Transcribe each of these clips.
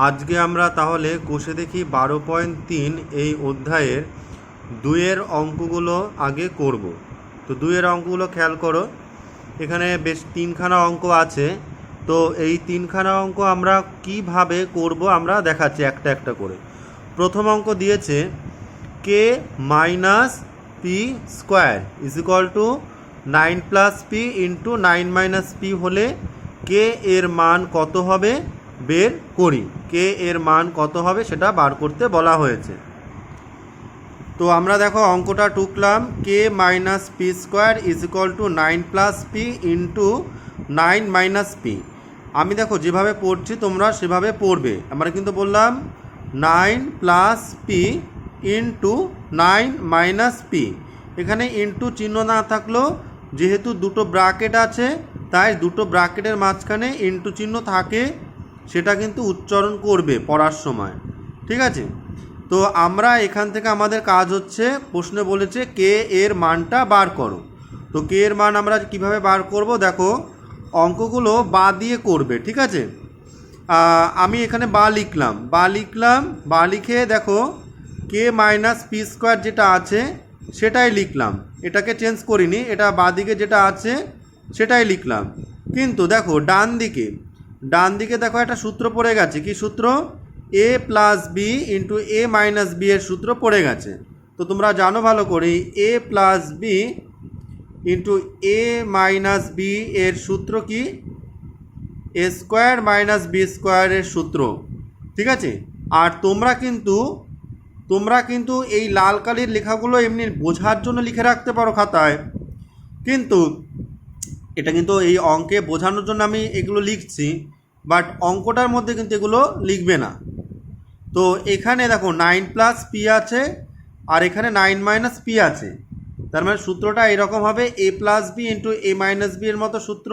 আজকে আমরা তাহলে কষে দেখি 12.3 এই অধ্যায়ের 2-এর অঙ্কগুলো আগে করব। তো 2-এর অঙ্কগুলো খেয়াল করো, এখানে বেশ 3খানা অঙ্ক আছে। তো এই 3খানা অঙ্ক আমরা কিভাবে করব আমরা দেখাচ্ছি একটা একটা করে। প্রথম অঙ্ক দিয়েছে K minus P square is equal to 9 plus P into 9 minus P হলে কে এর মান কত হবে বের করি। কে এর মান কত হবে সেটা বার করতে বলা হয়েছে। তো আমরা দেখো অঙ্কটা টুকলাম, K minus P square is equal to 9 plus P into 9 minus P. আমি দেখো যেভাবে পড়ছি তোমরা সেভাবে পড়বে। আমরা কিন্তু বললাম 9 plus P into 9 minus P. এখানে ইন্টু চিহ্ন না থাকলেও যেহেতু দুটো ব্র্যাকেট আছে তাই দুটো ব্র্যাকেটের মাঝখানে ইন্টু চিহ্ন থাকে, সেটা কিন্তু উচ্চারণ করবে পড়ার সময়, ঠিক আছে। তো আমরা এখান থেকে আমাদের কাজ হচ্ছে, প্রশ্নে বলেছে কে এর মানটা বার করো। তো কে এর মান আমরা কিভাবে বার করব, দেখো অঙ্কগুলো বা দিয়ে করবে, ঠিক আছে। আমি এখানে বা লিখলাম, বা লিখে দেখো কে মাইনাস পি স্কোয়ার যেটা আছে সেটাই লিখলাম, এটাকে চেঞ্জ করিনি, এটা বাঁ দিকে যেটা আছে সেটাই লিখলাম। কিন্তু দেখো ডান দিকে দেখো একটা সূত্র পড়ে গেছে। কি সূত্র? এ প্লাস বি ইন্টু এ মাইনাস বি এর সূত্র পড়ে গেছে। তো তোমরা জানো ভালো করে এ প্লাস বি ইন্টু এ মাইনাস বি এর সূত্র কি? এ স্কোয়ার মাইনাস বি স্কোয়ারের সূত্র, ঠিক আছে। আর তোমরা কিন্তু এই লাল কালির লেখাগুলো এমনি বোঝার জন্য লিখে রাখতে পারো খাতায়, কিন্তু এটা কিন্তু এই অঙ্কে বোঝানোর জন্য আমি এগুলো লিখছি, বাট অঙ্কটার মধ্যে কিন্তু এগুলো লিখবে না। তো এখানে দেখো 9 প্লাস পি আছে আর এখানে 9 মাইনাস পি আছে, তার মানে সূত্রটা এরকম হবে এ প্লাস বি ইন্টু এ মাইনাস বি এর মতো সূত্র।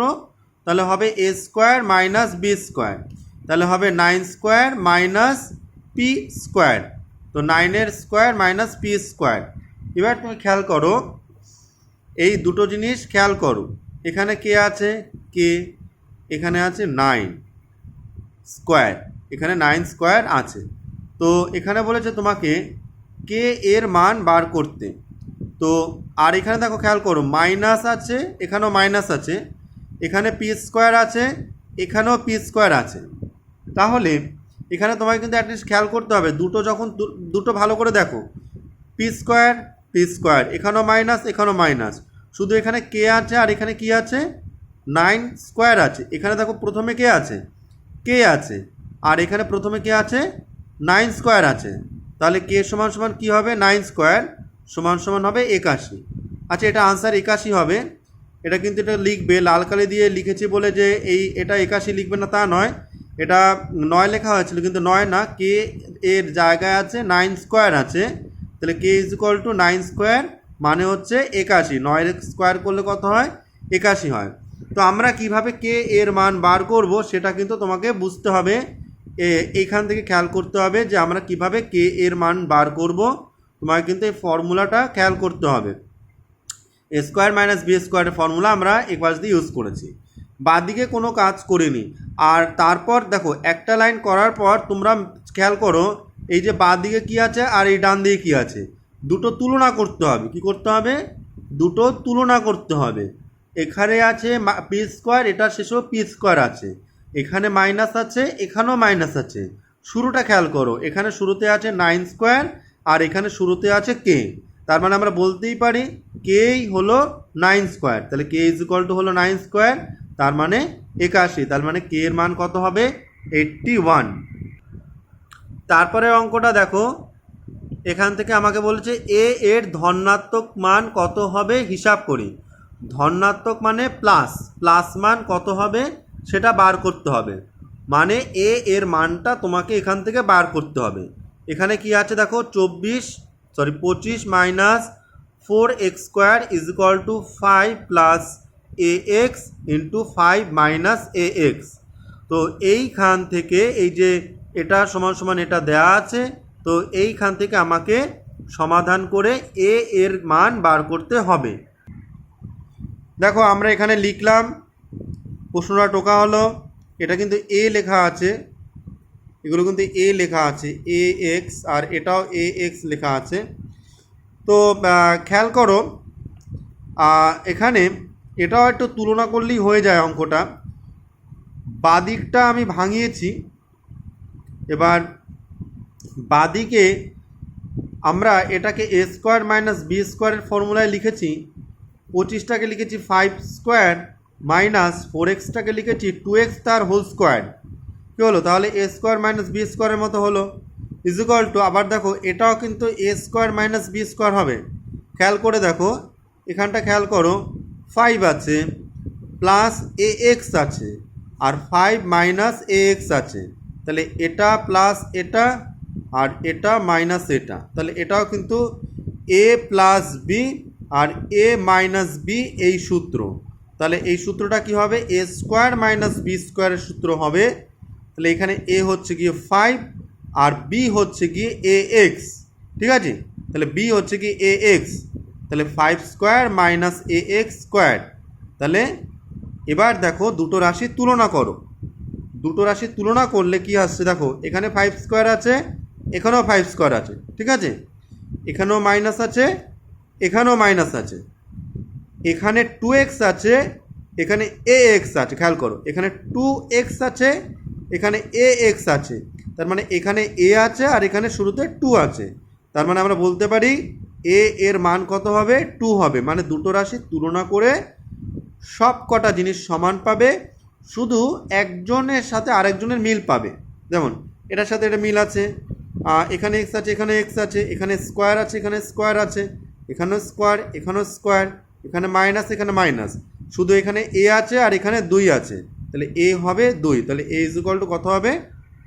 তাহলে হবে এ স্কোয়ার মাইনাস বি স্কোয়ার, তাহলে হবে 9 স্কোয়ার মাইনাস পি স্কোয়ার। তো 9-এর স্কোয়ার মাইনাস পি স্কোয়ার। এবার তুমি খেয়াল করো, এই দুটো জিনিস খেয়াল করো, এখানে কে আছে? কে। এখানে আছে 9 স্কোয়ার, এখানে 9 স্কোয়ার আছে। তো এখানে বলেছে তোমাকে কে এর মান বার করতে। তো আর এখানে দেখো খেয়াল করো মাইনাস আছে, এখানেও মাইনাস আছে, এখানে পি স্কোয়ার আছে, এখানেও পি স্কোয়ার আছে। তাহলে এখানে তোমাকে কিন্তু অ্যাটলিস্ট খেয়াল করতে হবে, দুটো ভালো করে দেখো, পি স্কোয়ার, এখানেও মাইনাস এখানেও মাইনাস, শুধু এখানে কে আছে আর এখানে কি আছে? 9 স্কোয়ার আছে। এখানে দেখো প্রথমে কে আছে? কে আছে, আর এখানে প্রথমে কে আছে? 9 স্কোয়ার আছে। তাহলে কে সমান সমান কী হবে? 9 স্কোয়ার সমান সমান হবে 81। আচ্ছা, এটা আনসার 81 হবে। এটা কিন্তু এটা লিখবে, লাল কালি দিয়ে লিখেছি বলে যে এটা 81 লিখবে না তা নয়, এটা 9 লেখা হয়েছিল কিন্তু 9 না, কে এর জায়গায় আছে 9 স্কোয়ার আছে। তাহলে K is equal to 9 square মানে হচ্ছে 81। 9 স্কোয়ার করলে কত হয়? 81 হয়। তো আমরা কিভাবে কে এর মান বার করব সেটা কিন্তু তোমাকে বুঝতে হবে, এইখান থেকে খেয়াল করতে হবে যে আমরা কিভাবে কে এর মান বার করব। তোমাকে কিন্তু এই ফর্মুলাটা খেয়াল করতে হবে। এ স্কোয়ার মাইনাস বি স্কোয়ারের ফর্মুলা আমরা এক পাশ দিয়ে ইউজ করেছি, বাদিকে কোনো কাজ করিনি। আর তারপর দেখো একটা লাইন করার পর তোমরা খেয়াল করো এই যে বাদিকে কী আছে আর এই ডান দিকে কী আছে, দুটো তুলনা করতে হবে। কি করতে হবে? দুটো তুলনা করতে হবে। এখানে আছে পি স্কোয়ার, এটা শেষেও পি স্কোয়ার আছে, এখানে মাইনাস আছে এখানেও মাইনাস আছে। শুরুটা খেয়াল করো, এখানে শুরুতে আছে 9 স্কোয়ার আর এখানে শুরুতে আছে কে, তার মানে আমরা বলতেই পারি কেই হলো 9 স্কোয়ার। তাহলে কে ইজ ইকুয়াল টু হলো 9 স্কোয়ার, তার মানে 81। তার মানে কে এর মান কত হবে? 81। তারপরে অঙ্কটা দেখো, এখান থেকে আমাকে বলেছে এ এর ধনাত্মক মান কত হবে হিসাব করি। ধনাত্মক মানে প্লাস মান কত হবে সেটা বার করতে হবে, মানে এ এর মানটা তোমাকে এখান থেকে বার করতে হবে। এখানে কি আছে দেখো 25 minus 4x square is equal two 5 plus ax into 5 minus ax। তো এইখান থেকে এই যে এটা সমান সমান এটা দেয়া আছে, তো এইখান থেকে আমাকে সমাধান করে এ এর মান বার করতে হবে। দেখো আমরা এখানে লিখলাম, প্রশ্নটা টোকা হলো, এটা কিন্তু এ লেখা আছে, এগুলো কিন্তু এ লেখা আছে, এ এক্স, আর এটাও এ এক্স লেখা আছে। তো খেয়াল করো এখানে এটাও একটু তুলনা করলেই হয়ে যায় অঙ্কটা। বাদিকটা আমি ভাঙিয়েছি, এবার বাদিকে আমরা এটাকে এ স্কোয়ার মাইনাস বি স্কোয়ারের ফর্মুলায় লিখেছি, 25টাকে লিখেছি 5 স্কোয়ার মাইনাস 4x-টাকে লিখেছি 2x তার হোল স্কোয়ার। কী হলো তাহলে? এ স্কোয়ার মাইনাস বি স্কোয়ারের মতো হলো, ইজিক্যাল টু আবার দেখো এটাও কিন্তু এ স্কোয়ার মাইনাস বি স্কোয়ার হবে। খেয়াল করে দেখো এখানটা খেয়াল করো, 5 আছে প্লাস এ এক্স আছে আর 5 মাইনাস এ এক্স আছে, তাহলে এটা প্লাস এটা আর এটা মাইনাস এটা, তাহলে এটাও কিন্তু এ প্লাস বি আর এ মাইনাস বি এই সূত্র। তাহলে এই সূত্রটা কি হবে? এ স্কোয়ার মাইনাস বি স্কোয়ারের সূত্র হবে। তাহলে এখানে এ হচ্ছে গিয়ে 5 আর বি হচ্ছে গিয়ে এ এক্স, ঠিক আছে? তাহলে বি হচ্ছে কি এ এক্স, তাহলে 5 স্কোয়ার মাইনাস এ এক্স স্কোয়ার। তাহলে এবার দেখো দুটো রাশির তুলনা করো, দুটো রাশির তুলনা করলে কি আসছে দেখো, এখানে 5 স্কোয়ার আছে, এখানেও 5 স্কোয়ার আছে, ঠিক আছে? এখানেও মাইনাস আছে, এখানেও মাইনাস আছে, এখানে 2x আছে, এখানে এ এক্স আছে। খেয়াল করো এখানে 2x আছে, এখানে এ এক্স আছে, তার মানে এখানে এ আছে আর এখানে শুরুতে 2 আছে। তার মানে আমরা বলতে পারি এ এর মান কত হবে? 2 হবে। মানে দুটো রাশির তুলনা করে সব কটা জিনিস সমান পাবে, শুধু একজনের সাথে আরেকজনের মিল পাবে। যেমন এটার সাথে এটা মিল আছে, এখানে এক্স আছে, এখানে এক্স আছে, এখানে স্কোয়ার আছে, এখানে স্কোয়ার আছে, এখানেও স্কোয়ার, এখানেও স্কোয়ার, এখানে মাইনাস, এখানে মাইনাস, শুধু এখানে এ আছে আর এখানে 2 আছে, তাহলে এ হবে 2, তাহলে এ ইজ ইকুয়াল টু কত হবে?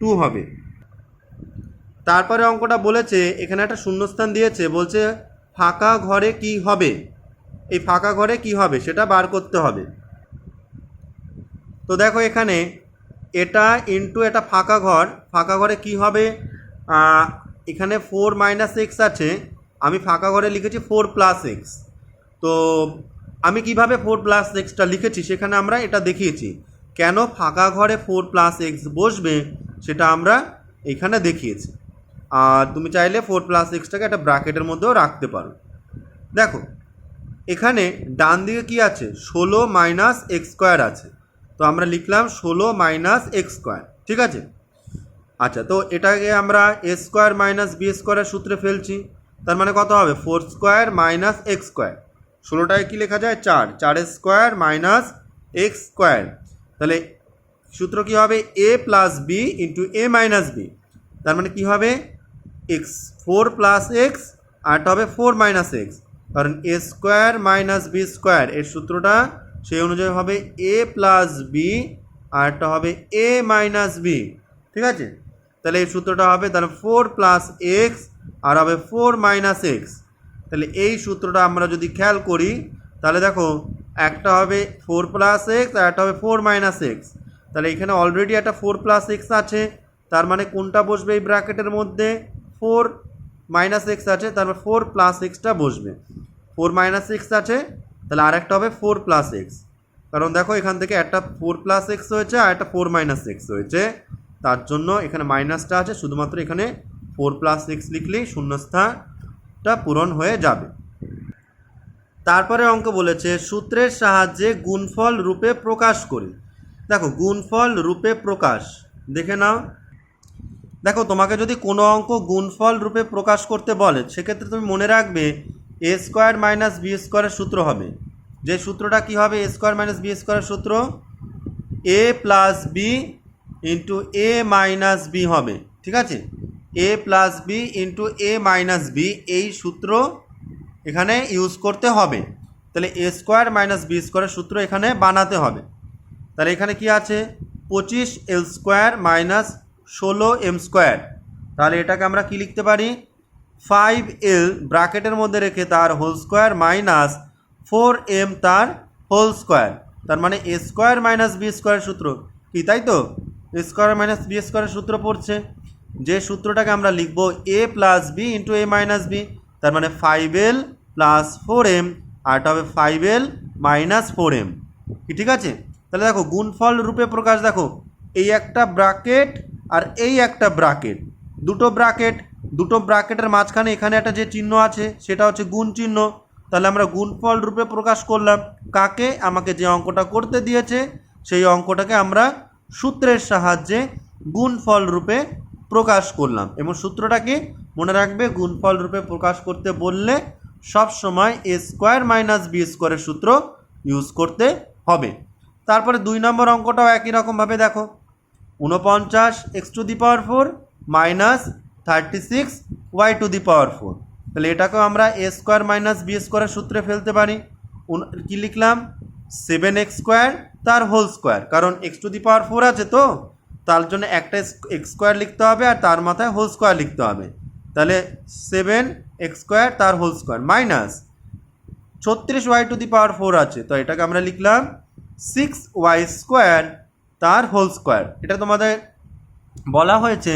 2 হবে। তারপরে অঙ্কটা বলেছে এখানে একটা শূন্যস্থান দিয়েছে, বলছে ফাঁকা ঘরে কি হবে? এই ফাঁকা ঘরে কি হবে সেটা বার করতে হবে। তো দেখো এখানে এটা ইনটু এটা ফাঁকা ঘর, ফাঁকা ঘরে কি হবে? এখানে 4 মাইনাস এক্স আছে, আমি ফাঁকা ঘরে লিখেছি 4 প্লাস এক্স। তো আমি কিভাবে 4 প্লাস এক্সটা লিখেছি সেখানে আমরা এটা দেখিয়েছি, কেন ফাঁকা ঘরে 4 প্লাস এক্স বসবে সেটা আমরা এখানে দেখিয়েছি। আর তুমি চাইলে 4 প্লাস এক্সটাকে একটা ব্র্যাকেটের মধ্যেও রাখতে পারো। দেখো এখানে ডান দিকে কি আছে? 16 মাইনাস এক্স স্কোয়ার আছে, তো আমরা লিখলাম 16 মাইনাস এক্স স্কোয়ার, ঠিক আছে? আচ্ছা, তো এটাকে আমরা এ স্কোয়ার মাইনাস বি স্কোয়ারের সূত্রে ফেলছি, তার মানে কত হবে? 4 স্কোয়ার মাইনাস এক্স স্কোয়ার। 16টায় কী লেখা যায়? 4, 4 স্কোয়ার মাইনাস এক্স স্কোয়ার। তাহলে সূত্র কী হবে? এ প্লাস বি ইন্টু এ মাইনাস বি, তার মানে কী হবে? এক্স 4 প্লাস এক্স আর এটা হবে 4 মাইনাস এক্স, কারণ এ স্কোয়ার মাইনাস বি স্কোয়ার এর সূত্রটা সেই অনুযায়ী হবে এ প্লাস বি আর একটা হবে এ মাইনাস বি, ঠিক আছে? তাহলে এই সূত্রটা হবে তাহলে 4 প্লাস এক্স আর হবে 4 মাইনাস এক্স। তাহলে এই সূত্রটা আমরা যদি খেয়াল করি তাহলে দেখো একটা হবে 4 প্লাস এক্স আর একটা হবে 4 মাইনাস এক্স। তাহলে এখানে অলরেডি একটা 4 প্লাস এক্স আছে, তার মানে কোনটা বসবে এই ব্র্যাকেটের মধ্যে? 4 মাইনাস এক্স আছে, তার মানে 4 প্লাস এক্সটা বসবে। 4 মাইনাস এক্স আছে, তাহলে আরেকটা হবে 4 প্লাস এক্স, কারণ দেখো এখান থেকে একটা 4 প্লাস এক্স হয়েছে আর একটা 4 মাইনাস এক্স হয়েছে, তার জন্য এখানে মাইনাসটা আছে, শুধুমাত্র এখানে 4 প্লাস এক্স লিখলেই শূন্যস্থানটা পূরণ হয়ে যাবে। তারপরে অঙ্ক বলেছে সূত্রের সাহায্যে গুণফল রূপে প্রকাশ করি। দেখো গুণফল রূপে প্রকাশ দেখে নাও। দেখো তোমাকে যদি কোনো অঙ্ক গুণফল রূপে প্রকাশ করতে বলে সেক্ষেত্রে তুমি মনে রাখবে এ স্কোয়ার মাইনাস বি স্কোয়ারের সূত্র হবে। যে সূত্রটা কি হবে? এ স্কোয়ার মাইনাস বি স্কোয়ারের সূত্র এ প্লাস বি ইন্টু এ মাইনাস বি হবে, ঠিক আছে? এ প্লাস বি ইন্টু এ মাইনাস বি এই সূত্র এখানে ইউজ করতে হবে। তাহলে এ স্কোয়ার মাইনাস বি স্কোয়ারের সূত্র এখানে বানাতে হবে। তাহলে এখানে কি আছে? 25 এল স্কোয়ার মাইনাস 16 এম স্কোয়ার। তাহলে এটাকে আমরা কি লিখতে পারি? 5l ব্র্যাকেটের মধ্যে রেখে তার হোল স্কোয়ার মাইনাস 4m তার হোল স্কোয়ার। তার মানে এ স্কোয়ার মাইনাস বি স্কোয়ারের সূত্র কি, তাই তো? এ স্কোয়ার মাইনাস বি স্কোয়ারের সূত্র পড়ছে, যে সূত্রটাকে আমরা লিখবো এ প্লাস বি ইন্টু এ মাইনাস বি, তার মানে 5l প্লাস 4m আর এটা হবে 5l মাইনাস 4m, কি ঠিক আছে? তাহলে দেখো গুণফল রূপে প্রকাশ, দেখো এই একটা ব্র্যাকেট আর এই একটা ব্র্যাকেট, দুটো ব্র্যাকেটের মাঝখানে এখানে একটা যে চিহ্ন আছে সেটা হচ্ছে গুণ চিহ্ন। তাহলে আমরা গুণফল রূপে প্রকাশ করলাম কাকে? আমাকে যে অঙ্কটা করতে দিয়েছে সেই অঙ্কটাকে আমরা সূত্রের সাহায্যে গুণফল রূপে প্রকাশ করলাম। এবং সূত্রটা কি মনে রাখবে, গুণফল রূপে প্রকাশ করতে বললে সব সময় এ স্কোয়ার মাইনাস বি স্কোয়ারের সূত্র ইউজ করতে হবে। তারপরে 2 নম্বর অঙ্কটাও একই রকমভাবে দেখো, 49 x to the power 4 minus 36 y to the power 4। তাহলে এটাকেও আমরা এ স্কোয়ার মাইনাস বি স্কোয়ারের সূত্রে ফেলতে পারি। কি লিখলাম? 7x স্কোয়ার তার হোল স্কোয়ার, কারণ এক্স টু দি পাওয়ার 4 আছে, তো তার জন্য একটা এক্স স্কোয়ার লিখতে হবে আর তার মাথায় হোল স্কোয়ার লিখতে হবে। তাহলে 7x স্কোয়ার তার whole square minus 36 y to the power 4 আছে, তো এটাকে আমরা লিখলাম 6y স্কোয়ার তার হোল স্কোয়ার। এটা তোমাদের বলা হয়েছে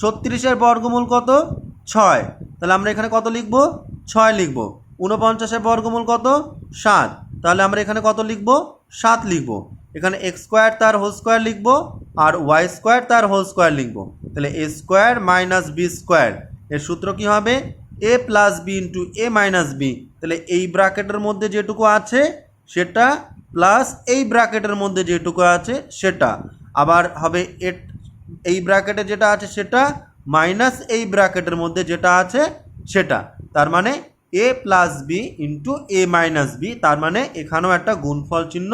36-এর বর্গমূল কত? 6। তাহলে আমরা এখানে কত লিখব? 6 লিখব। 49-এর বর্গমূল কত? 7। তাহলে আমরা এখানে কত লিখব? 7 লিখব। এখানে এক্স স্কোয়ার তার হোল স্কোয়ার লিখব আর ওয়াই স্কোয়ার তার হোল স্কোয়ার লিখব। তাহলে এ স্কোয়ার মাইনাস বি স্কোয়ার, এর সূত্র কি হবে? এ প্লাস বি ইন্টু এ মাইনাস বি। তাহলে এই ব্র্যাকেটের মধ্যে যেটুকু আছে সেটা প্লাস এই ব্র্যাকেটের মধ্যে যেটুকু আছে সেটা, আবার হবে এই ব্র্যাকেটে যেটা আছে সেটা মাইনাস এই ব্র্যাকেটের মধ্যে যেটা আছে সেটা। তার মানে এ প্লাস বি ইন্টু এ মাইনাস বি, তার মানে এখানেও একটা গুণফল চিহ্ন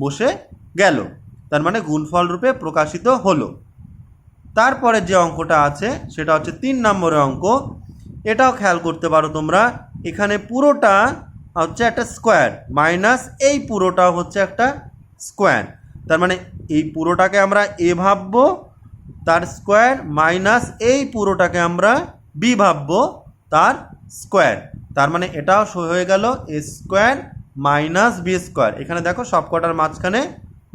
বসে গেল, তার মানে গুণফল রূপে প্রকাশিত হলো। তারপরে যে অঙ্কটা আছে সেটা হচ্ছে 3 নম্বরের অঙ্ক। এটাও খেয়াল করতে পারো তোমরা, এখানে পুরোটা হচ্ছে একটা স্কোয়ার মাইনাস এই পুরোটাও হচ্ছে একটা স্কোয়ার। তার মানে এই পুরোটাকে আমরা এ ভাববো তার স্কোয়ার মাইনাস এই পুরোটাকে আমরা বি ভাববো তার স্কোয়ার। তার মানে এটাও হয়ে গেল এ স্কোয়ার মাইনাস বি স্কোয়ার। এখানে দেখো সবকটার মাঝখানে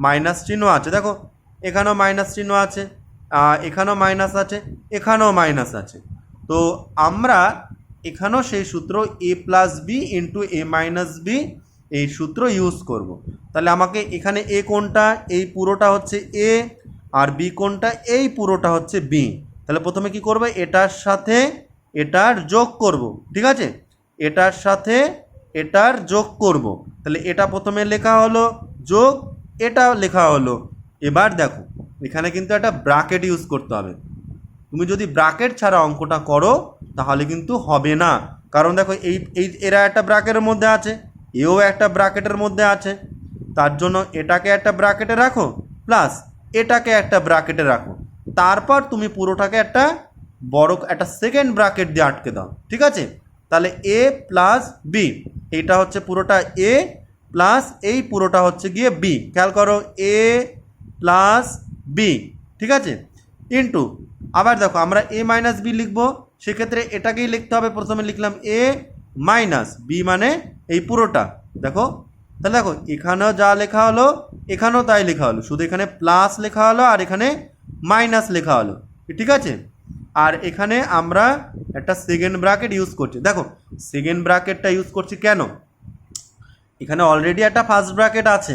মাইনাস চিহ্ন আছে, দেখো এখানেও মাইনাস চিহ্ন আছে, এখানেও মাইনাস আছে, এখানেও মাইনাস আছে। তো আমরা এখানেও সেই সূত্র এ প্লাস বি ইন্টু এ মাইনাস বি এই সূত্র ইউজ করব। তাহলে আমাকে এখানে এ কোনটা? এই পুরোটা হচ্ছে এ, আর বি কোনটা? এই পুরোটা হচ্ছে বি। তাহলে প্রথমে কি করব? এটার সাথে এটার যোগ করব, ঠিক আছে? এটার সাথে এটার যোগ করব। তাহলে এটা প্রথমে লেখা হলো যোগ, এটা লেখা হলো। এবার দেখো এখানে কিন্তু একটা ব্র্যাকেট ইউজ করতে হবে। তুমি যদি ব্র্যাকেট ছাড়া অঙ্কটা করো তাহলে কিন্তু হবে না, কারণ দেখো এরা একটা ব্র্যাকেটের মধ্যে আছে, এও একটা ব্র্যাকেটের মধ্যে আছে, তার জন্য এটাকে একটা ব্র্যাকেটে রাখো প্লাস এটাকে একটা ব্র্যাকেটে রাখো, তারপর তুমি পুরোটাকে একটা বড় একটা সেকেন্ড ব্র্যাকেট দিয়ে আটকে দাও, ঠিক আছে? তাহলে এ প্লাস বি, এইটা হচ্ছে পুরোটা এ প্লাস এই পুরোটা হচ্ছে গিয়ে বি। খেয়াল করো, এ প্লাস বি, ঠিক আছে? ইন্টু আবার দেখো আমরা এ মাইনাস বি লিখবো, সেক্ষেত্রে এটাকেই লিখতে হবে। প্রথমে লিখলাম এ মাইনাস বি মানে এই পুরোটা, দেখো তাহলে দেখো এখানেও যা লেখা হলো এখানেও তাই লেখা হলো, শুধু এখানে প্লাস লেখা হলো আর এখানে মাইনাস লেখা হলো, ঠিক আছে? আর এখানে আমরা একটা সেকেন্ড ব্র্যাকেট ইউজ করছি। দেখো সেকেন্ড ব্র্যাকেটটা ইউজ করছি কেন? এখানে অলরেডি একটা ফার্স্ট ব্র্যাকেট আছে,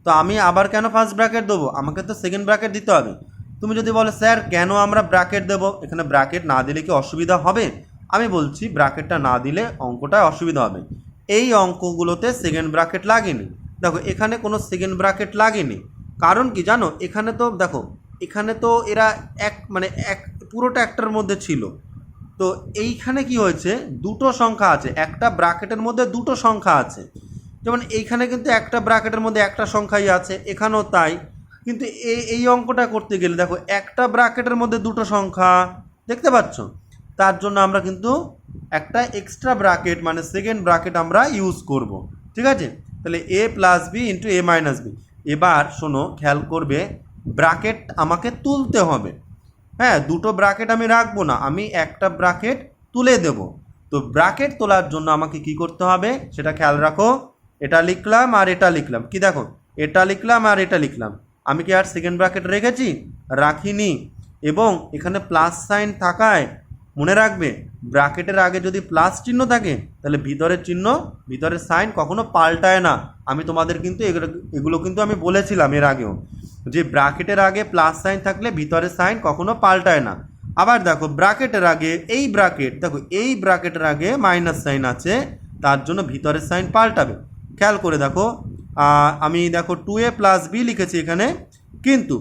তো আমি আবার কেন ফার্স্ট ব্র্যাকেট দেবো? আমাকে তো সেকেন্ড ব্র্যাকেট দিতে হবে। তুমি যদি বলো স্যার কেন আমরা ব্র্যাকেট দেবো, এখানে ব্র্যাকেট না দিলে কি অসুবিধা হবে? আমি বলছি ব্র্যাকেটটা না দিলে অঙ্কটা অসুবিধা হবে। এই অঙ্কগুলোতে সেকেন্ড ব্র্যাকেট লাগেনি। দেখো এখানে কোনো সেকেন্ড ব্র্যাকেট লাগেনি, কারণ কি জানো? এখানে তো দেখো এখানে তো এরা এক পুরোটা একটার মধ্যে ছিল, তো এইখানে কি হয়েছে? দুটো সংখ্যা আছে, একটা ব্র্যাকেটের মধ্যে দুটো সংখ্যা আছে। যেমন এইখানে কিন্তু একটা ব্র্যাকেটের মধ্যে একটা সংখ্যাই আছে, এখানেও তাই। কিন্তু এই অঙ্কটা করতে গেলে দেখো একটা ব্র্যাকেটের মধ্যে দুটো সংখ্যা দেখতে পাচ্ছ, তার জন্য আমরা কিন্তু একটা এক্সট্রা ব্র্যাকেট মানে সেকেন্ড ব্র্যাকেট আমরা ইউজ করব, ঠিক আছে? তাহলে এ প্লাস বি ইন্টু এ মাইনাস বি। এবার শোনো, খেয়াল করবে, ব্র্যাকেট আমাকে তুলতে হবে। হ্যাঁ, দুটো ব্র্যাকেট আমি রাখবো না, আমি একটা ব্র্যাকেট তুলে দেব। তো ব্র্যাকেট তোলার জন্য আমাকে কি করতে হবে সেটা খেয়াল রাখো। এটা লিখলাম আর এটা লিখলাম, কি দেখো এটা লিখলাম আর এটা লিখলাম, আমি কি আর সেকেন্ড ব্র্যাকেট রেখেছি? রাখিনি। এবং এখানে প্লাস সাইন থাকায় মনে রাখবে, ব্র্যাকেটের আগে যদি প্লাস চিহ্ন থাকে তাহলে ভিতরের সাইন কখনো পাল্টায় না। আমি তোমাদের কিন্তু এগুলো কিন্তু আমি বলেছিলাম এর আগেও। যে ব্র্যাকেটের আগে প্লাস সাইন থাকলে ভিতরের সাইন কখনো পাল্টায় না। আবার দেখো ব্র্যাকেটের আগে এই ব্র্যাকেট, দেখো এই ব্র্যাকেটের আগে মাইনাস সাইন আছে, তার জন্য ভিতরের সাইন পাল্টাবে। খেয়াল করে দেখো, আমি দেখো 2a প্লাস বি লিখেছি এখানে, কিন্তু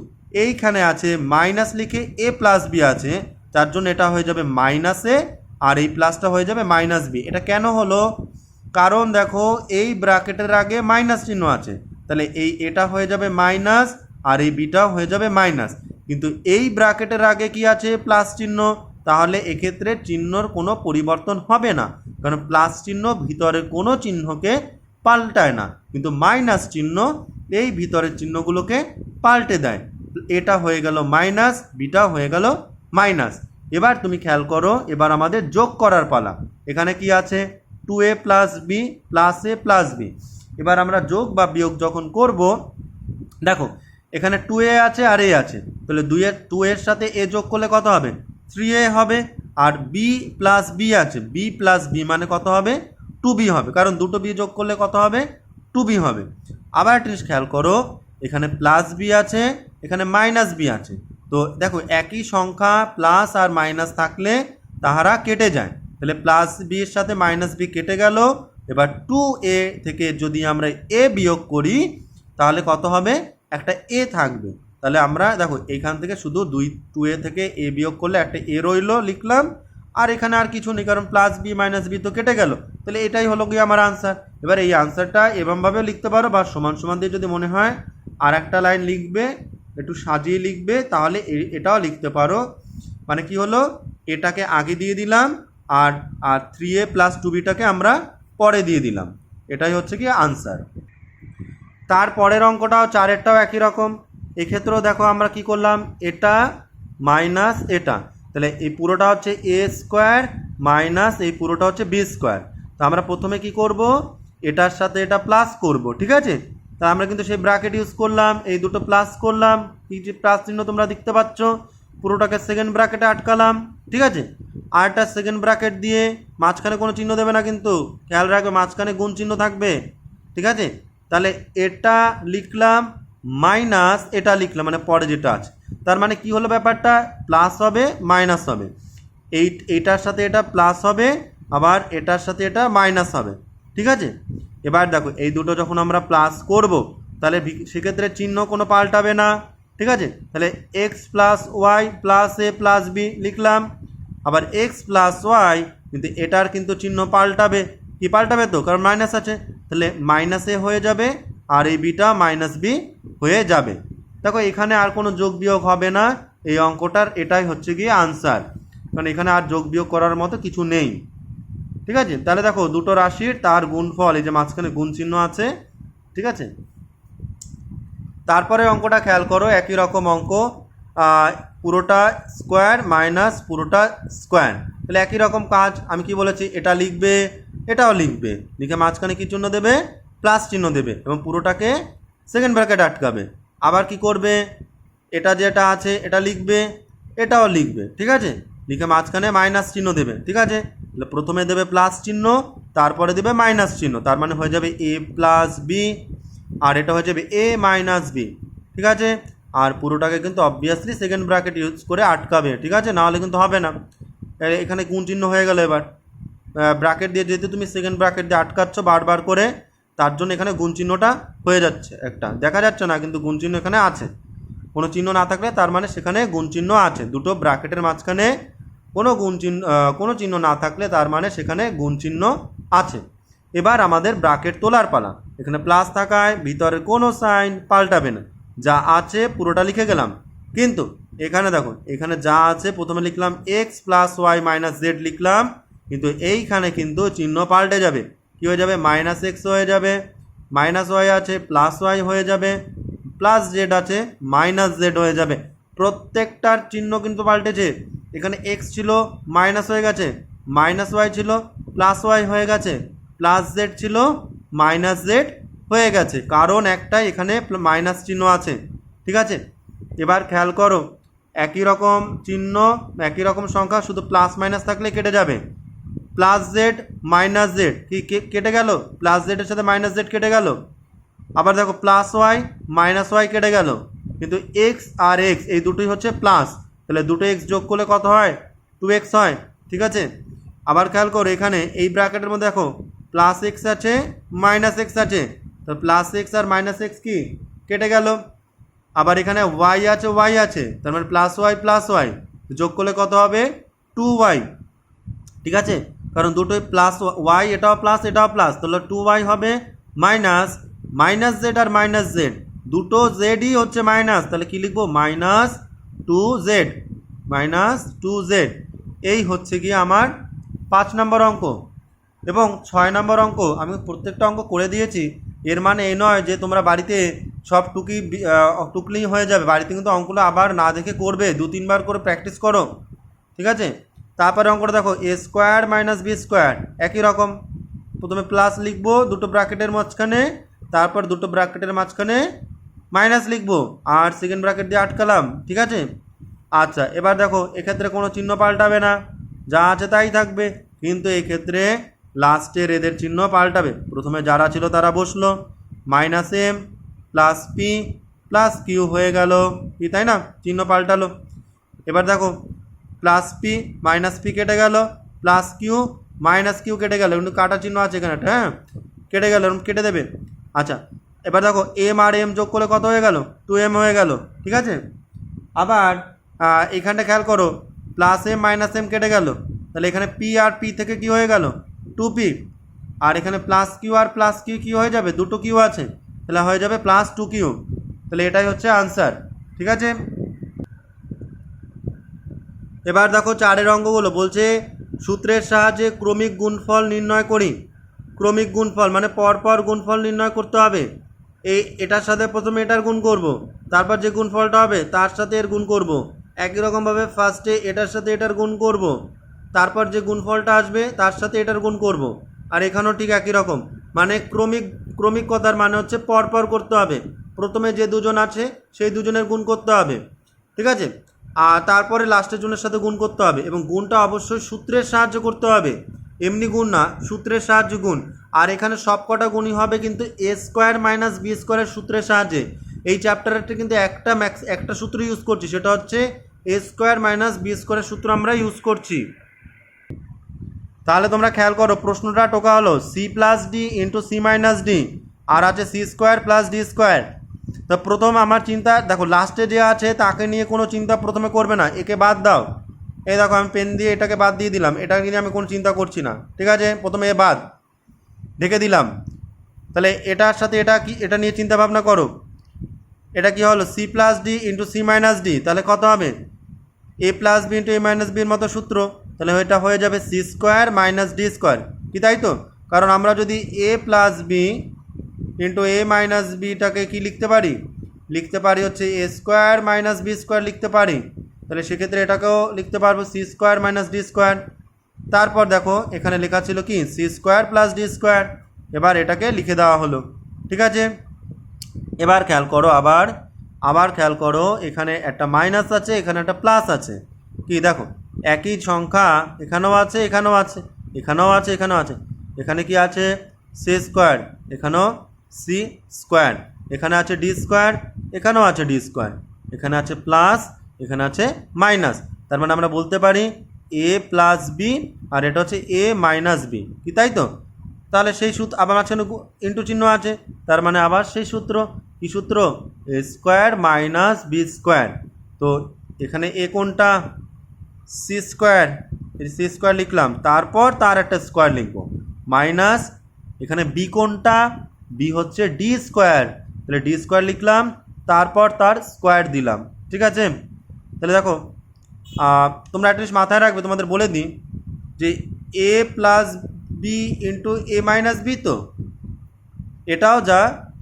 এইখানে আছে মাইনাস লিখে a প্লাস বি আছে, তার জন্য এটা হয়ে যাবে মাইনাস এ, আর এই প্লাসটা হয়ে যাবে মাইনাস বি। এটা কেন হলো? কারণ দেখো এই ব্র্যাকেটের আগে মাইনাস চিহ্ন আছে, তাহলে এটা হয়ে যাবে মাইনাস, আর এই বিটাও হয়ে যাবে মাইনাস। কিন্তু এই ব্র্যাকেটের আগে কি আছে? প্লাস চিহ্ন, তাহলে এক্ষেত্রে চিহ্নর কোনো পরিবর্তন হবে না, কারণ প্লাস চিহ্ন ভিতরের কোনো চিহ্নকে পাল্টায় না, কিন্তু মাইনাস চিহ্ন এই ভিতরের চিহ্নগুলোকে পাল্টে দেয়। এটা হয়ে গেল মাইনাস, বিটা হয়ে গেল মাইনাস। এবার তুমি খেয়াল করো, এবার আমাদের যোগ করার পালা। এখানে কি আছে? 2a প্লাস বি প্লাস এ প্লাস বি। এবার আমরা যোগ বা বিয়োগ যখন করব, দেখো এখানে 2a আছে আর a আছে, তাহলে 2 এর সাথে a যোগ করলে কত হবে? 3a হবে। আর b প্লাস বি আছে, b প্লাস বি মানে কত হবে? 2b হবে, কারণ দুটো বি যোগ করলে কত হবে? 2b হবে। আবার একটা জিনিস খেয়াল করো, এখানে প্লাস বি আছে, এখানে মাইনাস বি আছে, তো দেখো একই সংখ্যা প্লাস আর মাইনাস থাকলে তাহারা কেটে যায়, তাহলে প্লাস বি এর সাথে মাইনাস বি কেটে গেল। এবার 2a থেকে যদি আমরা a বিয়োগ করি তাহলে কত হবে? একটা a থাকবে। তাহলে আমরা দেখো এইখান থেকে শুধু 2a থেকে a বিয়োগ করলে একটা a রইলো, লিখলাম। আর এখানে আর কিছু নেই, কারণ প্লাস বি মাইনাস বি তো কেটে গেল, তাহলে এটাই হলো গিয়ে আমার আনসার। এবার এই আনসারটা এরমভাবেও লিখতে পারো, বা সমান সমান দিয়ে যদি মনে হয় আর একটা লাইন লিখবে, একটু সাজিয়ে লিখবে, তাহলে এটাও লিখতে পারো। মানে কি হলো, এটাকে আগে দিয়ে দিলাম, আর 3a প্লাস 2bটাকে আমরা পরে দিয়ে দিলাম, এটাই হচ্ছে কি আনসার। তারপরের অঙ্কটাও 4এরটাও একই রকম। এক্ষেত্রেও দেখো আমরা কি করলাম, এটা মাইনাস এটা, তাহলে এই পুরোটা হচ্ছে a স্কোয়ার মাইনাস এই পুরোটা হচ্ছে b স্কোয়ার। তো আমরা প্রথমে কি করব, এটার সাথে এটা প্লাস করব, ঠিক আছে? তা আমরা কিন্তু সেই ব্র্যাকেট ইউজ করলাম, এই দুটো প্লাস করলাম, এই যে প্লাস চিহ্ন তোমরা দেখতে পাচ্ছ, পুরোটাকে সেকেন্ড ব্র্যাকেটে আটকালাম, ঠিক আছে? আরটা সেকেন্ড ব্র্যাকেট দিয়ে মাঝখানে কোনো চিহ্ন দেবে না, কিন্তু খেয়াল রাখবে মাঝখানে গুণ চিহ্ন থাকবে, ঠিক আছে? তাহলে এটা লিখলাম মাইনাস এটা লিখলাম, মানে পরে যেটা আছে, তার মানে কি হলো ব্যাপারটা? প্লাস হবে মাইনাস হবে, এইটার সাথে এটা প্লাস হবে, আবার এটার সাথে এটা মাইনাস হবে, ঠিক আছে? এবার দেখো এই দুটো যখন আমরা প্লাস করব, তাহলে সেক্ষেত্রে চিহ্ন কোনো পাল্টাবে না, ঠিক আছে? তাহলে এক্স প্লাস ওয়াই প্লাস এ প্লাস বি লিখলাম। আবার এক্স প্লাস ওয়াই, কিন্তু এটার কিন্তু চিহ্ন পাল্টাবে, কি পাল্টাবে? তো কারণ মাইনাস আছে, তাহলে মাইনাস এ হয়ে যাবে, আর এই বিটা মাইনাস বি হয়ে যাবে। দেখো এখানে আর কোনো যোগ বিয়োগ হবে না, এই অঙ্কটার এটাই হচ্ছে গিয়ে আনসার, কারণ এখানে আর যোগ বিয়োগ করার মতো কিছু নেই, ঠিক আছে? তাহলে দেখো দুটো রাশির তার গুণফল, এই যে মাঝখানে গুণ চিহ্ন আছে, ঠিক আছে? তারপরে অঙ্কটা খেয়াল করো, একই রকম অঙ্ক, পুরোটা স্কোয়ার মাইনাস পুরোটা স্কোয়ার, তাহলে একই রকম কাজ। আমি কি বলেছি, এটা লিখবে, এটাও লিখবে, লিখে মাঝখানে কি চিহ্ন দেবে? প্লাস চিহ্ন দেবে, এবং পুরোটাকে সেকেন্ড ব্র্যাকেট আটকাবে। আবার কি করবে, এটা যেটা আছে এটা লিখবে, এটাও লিখবে, ঠিক আছে? লিখে মাঝখানে মাইনাস চিহ্ন দেবে, ঠিক আছে? তাহলে প্রথমে দেবে প্লাস চিহ্ন, তারপরে দেবে মাইনাস চিহ্ন, তার মানে হয়ে যাবে a প্লাস বি, আর এটা হয়ে যাবে a মাইনাস বি, ঠিক আছে? আর পুরোটাকে কিন্তু অবভিয়াসলি সেকেন্ড ব্র্যাকেট ইউজ করে আটকাবে, ঠিক আছে? নাহলে কিন্তু হবে না। এখানে গুণ চিহ্ন হয়ে গেল, এবার ব্র্যাকেট দিয়ে যেহেতু তুমি সেকেন্ড ব্র্যাকেট দিয়ে আটকাচ্ছ বারবার করে, তার জন্য এখানে গুণ চিহ্নটা হয়ে যাচ্ছে, একটা দেখা যাচ্ছে না, কিন্তু গুণ চিহ্ন এখানে আছে। কোনো চিহ্ন না থাকলে তার মানে সেখানে গুণ চিহ্ন আছে, দুটো ব্র্যাকেটের মাঝখানে কোনো চিহ্ন না থাকলে তার মানে সেখানে গুণ চিহ্ন আছে। এবার আমাদের ব্র্যাকেট তোলার পালা। এখানে প্লাস থাকায় ভিতরের কোনো সাইন পাল্টাবে না, যা আছে পুরোটা লিখে গেলাম। কিন্তু এখানে দেখো, এখানে যা আছে প্রথমে লিখলাম X plus Y minus Z লিখলাম, কিন্তু এইখানে কিন্তু চিহ্ন পাল্টে যাবে, কী হয়ে যাবে? মাইনাস এক্স হয়ে যাবে, মাইনাস ওয়াই আছে প্লাস ওয়াই হয়ে যাবে, প্লাস জেড আছে মাইনাস জেড হয়ে যাবে। প্রত্যেকটার চিহ্ন কিন্তু পাল্টেছে, এখানে এক্স ছিল মাইনাস হয়ে গেছে, মাইনাস ওয়াই ছিল প্লাস ওয়াই হয়ে গেছে, প্লাস জেড ছিল মাইনাস জেড হয়ে গেছে, কারণ একটাই এখানে মাইনাস চিহ্ন আছে, ঠিক আছে? এবার খেয়াল করো, একই রকম চিহ্ন একই রকম সংখ্যা, শুধু প্লাস মাইনাস থাকলে কেটে যাবে। প্লাস জেড মাইনাস জেড কি কেটে গেল, প্লাস জেডের সাথে মাইনাস জেড কেটে গেল। আবার দেখো প্লাস ওয়াই মাইনাস ওয়াই কেটে গেল, কিন্তু এক্স আর এক্স এই দুটোই হচ্ছে প্লাস, তাহলে দুটো এক্স যোগ করলে কত হয়? 2x হয়। ঠিক আছে, আবার খেয়াল করো এখানে এই ব্র্যাকেটের মধ্যে দেখো প্লাস এক্স আছে মাইনাস এক্স আছে, তো প্লাস এক্স আর মাইনাস এক্স কি কেটে গেল। আবার এখানে ওয়াই আছে, তার মানে প্লাস ওয়াই যোগ করলে কত হবে? 2y। ঠিক আছে, কারণ দুটোই প্লাস ওয়াই, এটাও প্লাস, তাহলে 2y হবে মাইনাস জেড আর মাইনাস জেড, দুটো জেডই হচ্ছে মাইনাস, তাহলে কি লিখবো? -2z। এই হচ্ছে গিয়ে আমার 5 নম্বর অঙ্ক। এবং 6 নম্বর অঙ্ক আমি প্রত্যেকটা অঙ্ক করে দিয়েছি, এর মানে এই নয় যে তোমরা বাড়িতে সব টুকলি হয়ে যাবে, বাড়িতে কিন্তু অঙ্কগুলো আবার না দেখে করবে, 2-3 বার করে প্র্যাকটিস করো। ঠিক আছে, তারপরে অঙ্কটা দেখো a² - b², একই রকম, প্রথমে প্লাস লিখবো দুটো ব্র্যাকেটের মাঝখানে, তারপর দুটো ব্র্যাকেটের মাঝখানে মাইনাস লিখবো আর সেকেন্ড ব্র্যাকেট দিয়ে আটকালাম। ঠিক আছে, আচ্ছা এবার দেখো এক্ষেত্রে কোনো চিহ্ন পাল্টাবে না, যা আছে তাই থাকবে, কিন্তু এক্ষেত্রে লাস্টের এদের চিহ্ন পাল্টাবে। প্রথমে যারা ছিল তারা বসলো, -m + p + q হয়ে গেল কি, তাই না? চিহ্ন পাল্টালো। এবার দেখো +p - p কেটে গেল, +q - q কেটে গেল, কিন্তু কাটা চিহ্ন আছে এখানে, হ্যাঁ কেটে গেল, কেটে দেবে। আচ্ছা এবার দেখো m আর m যোগ করলে কত হয়ে গেল? 2m হয়ে গেল। ঠিক আছে, আবার এখানটা খেয়াল করো +m - m কেটে গেল, তাহলে এখানে p আর p থেকে কি হয়ে গেল? 2p। আর এখানে +q আর +q কি হয়ে যাবে? দুটো q আছে, তাহলে হয়ে যাবে +2q। তাহলে এটাই হচ্ছে আনসার। ঠিক আছে, এবার দেখো 4 অঙ্কগুলো বলছে সূত্রের সাহায্যে ক্রমিক গুণফল নির্ণয় করি। ক্রমিক গুণফল মানে পরপর গুণফল নির্ণয় করতে হবে। এটার সাথে প্রথমে এটার গুণ করব, তারপর যে গুণফলটা হবে তার সাথে এর গুণ করব, একই রকমভাবে ফার্স্টে এটার সাথে এটার গুণ করব, তারপর যে গুণফলটা আসবে তার সাথে এটার গুণ করব। আর এখানেও ঠিক একই রকম, মানে ক্রমিক কথার মানে হচ্ছে পরপর করতে হবে, প্রথমে যে দুজন আছে সেই দুজনের গুণ করতে হবে। ঠিক আছে, আর তারপরে লাস্টের জনের সাথে গুণ করতে হবে, এবং গুণটা অবশ্যই সূত্রের সাহায্য করতে হবে, এমনি গুণ না, সূত্রের সাহায্য গুণ। আর এখানে সব কটা গুণই হবে কিন্তু a² - b² সূত্রের সাহায্যে। এই চ্যাপ্টারটা কিন্তু একটা সূত্র ইউজ করছি, সেটা হচ্ছে a² - b² সূত্র আমরা ইউজ করছি। তাহলে তোমরা খেয়াল করো প্রশ্নটা টোকা হলো c + d × c - d, আর আছে c² + d²। তো প্রথম আমার চিন্তা দেখো লাস্টে যে আছে তাকে নিয়ে কোনো চিন্তা প্রথমে করবে না, একে বাদ দাও। এই দেখো আমি পেন দিয়ে এটাকে বাদ দিয়ে দিলাম, এটা নিয়ে আমি কোনো চিন্তা করছি না। ঠিক আছে, প্রথমে এ বাদ ঢেকে দিলাম। তাহলে এটার সাথে এটা কি, এটা নিয়ে চিন্তা ভাবনা করো। এটা কি হলো? c + d × c - d, তাহলে কত হবে? a + b × a - b এর মতো সূত্র, তাহলে এটা হয়ে যাবে c² - d², কি তাই তো? কারণ আমরা যদি a + b × a - bটাকে কি লিখতে পারি হচ্ছে a² - b² লিখতে পারি, তাহলে সেক্ষেত্রে এটাকেও লিখতে পারবো c² - d²। তারপর দেখো এখানে লেখা ছিল কি c² + d², এবার এটাকে লিখে দেওয়া হলো। ঠিক আছে, এবার খেয়াল করো আবার খেয়াল করো, এখানে একটা মাইনাস আছে, এখানে একটা প্লাস আছে, কি দেখো একই সংখ্যা এখানেও আছে, এখানেও আছে, এখানেও আছে, এখানেও আছে। এখানে কি আছে? c², এখানেও c², এখানে আছে d², এখানেও আছে d², এখানে আছে প্লাস, এখানে আছে মাইনাস। তার মানে আমরা বলতে পারি a + b আর এটা হচ্ছে a - b, কি তাই তো? তাহলে সেই সূত্র আবার মাঝখানে ইন্টু চিহ্ন আছে, তার মানে আবার সেই সূত্র, কি সূত্র? a² - b²। তো এখানে a কোনটা? c², এই c² লিখলাম, তারপর তার একটা স্কোয়ার লিখবো, মাইনাস এখানে b কোনটা? b হচ্ছে d², তাহলে d² লিখলাম, তারপর তার স্কোয়ার দিলাম। ঠিক আছে, তাহলে দেখো তোমরা অ্যাটলিস্ট মাথায় রাখবে, তোমাদের বলে দিই যে a + b × a - b, তো এটাও যা,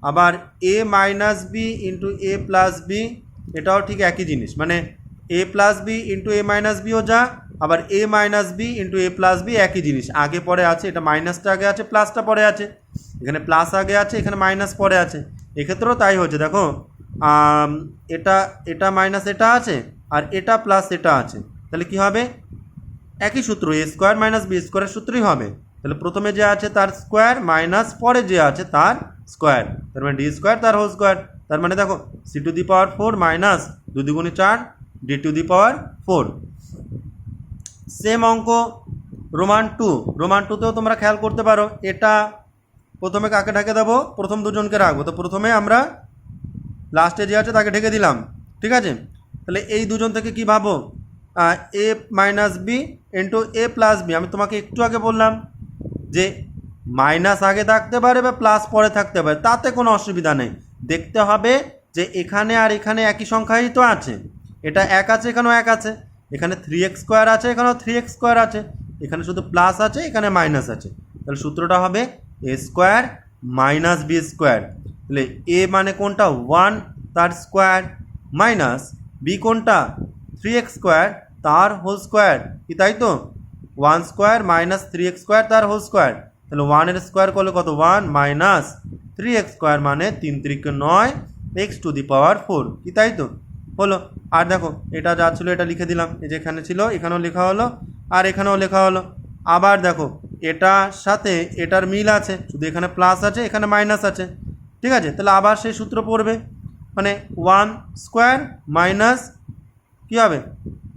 আবার a - b × a + b এটাও ঠিক একই জিনিস, মানে a + b × a - bও যা, আবার a - b × a + b একই জিনিস, আগে পরে আছে, এটা মাইনাসটা আগে আছে, প্লাসটা পরে আছে, এখানে প্লাস আগে আছে, এখানে মাইনাস পরে আছে। এক্ষেত্রেও তাই হচ্ছে, দেখো এটা মাইনাস এটা আছে, আর এটা প্লাস এটা আছে, তাহলে কি হবে? একই সূত্র, a² - b² সূত্রই হবে। তাহলে প্রথমে যে আছে তার স্কোয়ার মাইনাস পরে যে আছে তার স্কোয়ার, তার মানে d² তার হোল স্কোয়ার। তার মানে দেখো C to the power 4 minus 2 দুগুণে 4 D to the power 4। Same অঙ্ক রোমান 2তেও তোমরা খেয়াল করতে পারো। এটা প্রথমে কাকে ঢেকে দেবো, প্রথম দুজনকে রাখবো। তো প্রথমে আমরা লাস্টে যে আছে তাকে ঢেকে দিলাম, ঠিক আছে। তাহলে এই দুজন থেকে কি ভাবো, এ মাইনাস বি ইন্টু এ প্লাস বি। আমি তোমাকে একটু আগে বললাম যে মাইনাস আগে থাকতে পারে বা প্লাস পরে থাকতে পারে, তাতে কোনো অসুবিধা নেই। দেখতে হবে যে এখানে আর এখানে একই সংখ্যাই তো আছে, এটা এক আছে এখানেও এক আছে, এখানে 3x² আছে এখানেও 3x² আছে, এখানে শুধু প্লাস আছে এখানে মাইনাস আছে। তাহলে সূত্রটা হবে a square minus B square. তাহলে এ মানে কোনটা 1 তার স্কোয়ার, মাইনাস বি কোনটা 3x² তার হোল স্কোয়ার, কি তাই তো 1 স্কোয়ার মাইনাস 3x² তার হোল স্কোয়ার। তাহলে 1 এর স্কোয়ার করলে কত 1 মাইনাস 3x² মানে 3 3 9 x টু দি পাওয়ার 4, কি তাই তো হলো। আর দেখো এটা যা ছিল এটা লিখে দিলাম, এই যে এখানে ছিল এখানেও লেখা হলো আর এখানেও লেখা হলো। আবার দেখো এটার সাথে এটার মিল আছে, শুধু এখানে প্লাস আছে এখানে মাইনাস আছে, ঠিক আছে। তাহলে আবার সেই সূত্র পড়বে, মানে 1 স্কোয়ার মাইনাস কী হবে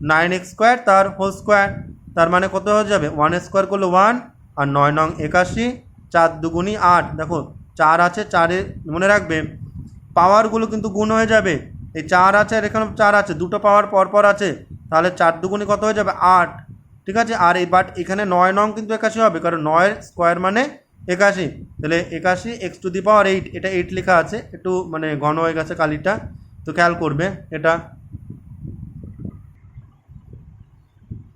9x² তার হোল স্কোয়ার। তার মানে কত হয়ে যাবে 1 স্কোয়ার করলে 1 আর 9 নং 81, 4 দুগুণি 8। দেখো 4 আছে, 4-এ মনে রাখবে পাওয়ারগুলো কিন্তু গুণ হয়ে যাবে। এই 4 আছে আর এখানে 4 আছে, দুটো পাওয়ার পরপর আছে, তাহলে 4 দুগুণি কত হয়ে যাবে 8, ঠিক আছে। আর এই বাট এখানে 9 নং কিন্তু 81 হবে, কারণ 9 স্কোয়ার মানে 81। তাহলে 81 x টু দি পাওয়ার 8, এটা 8 লেখা আছে, একটু মানে ঘন হয়ে গেছে কালিটা, তো খেয়াল করবে এটা।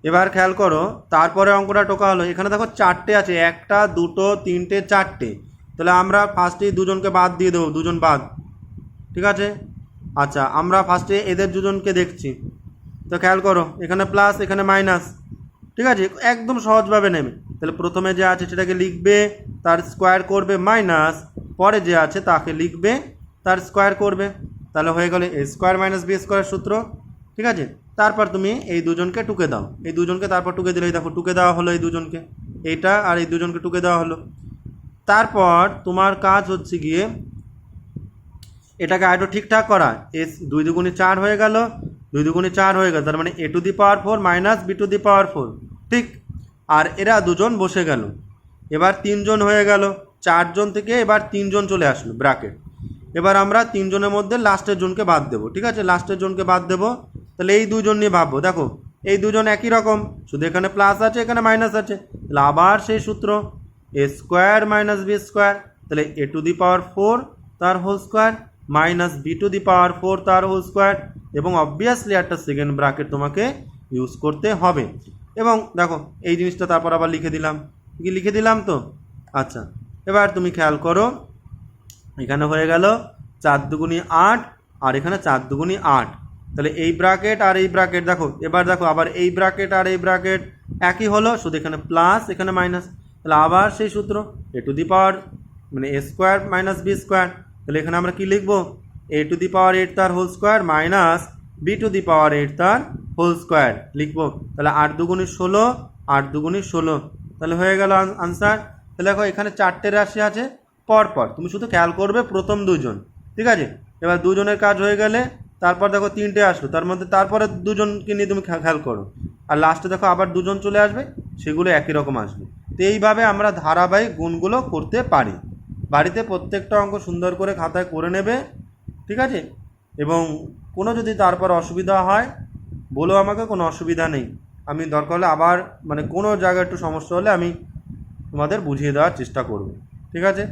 এবার খেয়াল করো তারপরে অঙ্কটা টোকা হলো, এখানে দেখো 4টে আছে, 1টা 2টো 3টে 4টে। তাহলে আমরা ফার্স্টেই দুজনকে বাদ দিয়ে দেবো, দুজন বাদ, ঠিক আছে। আচ্ছা আমরা ফার্স্টে এদের দুজনকে দেখছি, তো খেয়াল করো এখানে প্লাস এখানে মাইনাস, ঠিক আছে, একদম সহজভাবে নেবে। তাহলে প্রথমে যে আছে সেটাকে লিখবে, তার স্কোয়ার করবে মাইনাস, পরে যে আছে তাকে লিখবে তার স্কোয়ার করবে। তাহলে হয়ে গেল এ স্কোয়ার মাইনাস বি স্কোয়ার সূত্র, ঠিক আছে। তারপর তুমি এই দুজনকে টুকে দাও, এই দুজনকে তারপর টুকে দিলে দেখো টুকে দেওয়া হলো এই দুজনকে, এইটা আর এই দুজনকে টুকে দেওয়া হলো। তারপর তোমার কাজ হচ্ছে গিয়ে এটাকে আরেকটু ঠিকঠাক করা। এস 2 দুগুণে 4 হয়ে গেল, 2 দুগুণে 4 হয়ে গেল, তার মানে a to the power 4 minus B to the power 4, ঠিক। আর এরা দুজন বসে গেল, এবার 3 জন হয়ে গেল, 4 জন থেকে এবার 3 জন চলে আসলো ব্র্যাকেট। এবার আমরা 3 জনের মধ্যে লাস্টের জনকে বাদ দেবো, ঠিক আছে, লাস্টের জনকে বাদ দেবো। তাহলে এই দুজন নিয়ে ভাববো, দেখো এই দুজন একই রকম, শুধু এখানে প্লাস আছে এখানে মাইনাস আছে। তাহলে আবার সেই সূত্র A square minus B square, তাহলে এ টু দি পাওয়ার 4 তার whole square minus B to the power 4 তার হোল স্কোয়ার, এবং অবভিয়াসলি একটা সেকেন্ড ব্র্যাকেট তোমাকে ইউজ করতে হবে। এবং দেখো এই জিনিসটা তারপর আবার লিখে দিলাম, কি লিখে দিলাম তো। আচ্ছা এবার তুমি খেয়াল করো এখানে হয়ে গেল 4 দুগুণি 8 আর এখানে 4 দুগুণি 8। তাহলে এই ব্র্যাকেট আর এই ব্র্যাকেট দেখো, এবার দেখো আবার এই ব্র্যাকেট আর এই ব্র্যাকেট একই হলো, শুধু এখানে প্লাস এখানে মাইনাস। তাহলে আবার সেই সূত্র এ টু দি পাওয়ার মানে এ স্কোয়ার মাইনাস বি স্কোয়ার। তাহলে এখানে আমরা কি লিখবো এ টু দি পাওয়ার 8 তার whole square minus B to the power 8 তার হোল স্কোয়ার লিখবো। তাহলে 8 দুগুণি 16, 8 দুগুণি 16, তাহলে হয়ে গেল আনসার। তাহলে দেখো এখানে 4টে রাশি আছে পরপর, তুমি শুধু খেয়াল করবে প্রথম দুজন, ঠিক আছে। এবার দুজনের কাজ হয়ে গেলে তারপর দেখো 3টে আসলো, তার মধ্যে তারপরে দুজনকে নিয়ে তুমি খেয়াল করো, আর লাস্টে দেখো আবার দুজন চলে আসবে, সেগুলো একই রকম আসবে। তো এইভাবে আমরা ধারাবাহিক গুণগুলো করতে পারি। বাড়িতে প্রত্যেকটা অঙ্ক সুন্দর করে খাতায় করে নেবে, ঠিক আছে। এবং কোনো যদি তারপর অসুবিধা হয় বলো আমাকে, কোনো অসুবিধা নেই, আমি দরকার হলে আবার মানে কোনো জায়গায় একটু সমস্যা হলে আমি তোমাদের বুঝিয়ে দেওয়ার চেষ্টা করব, ঠিক আছে।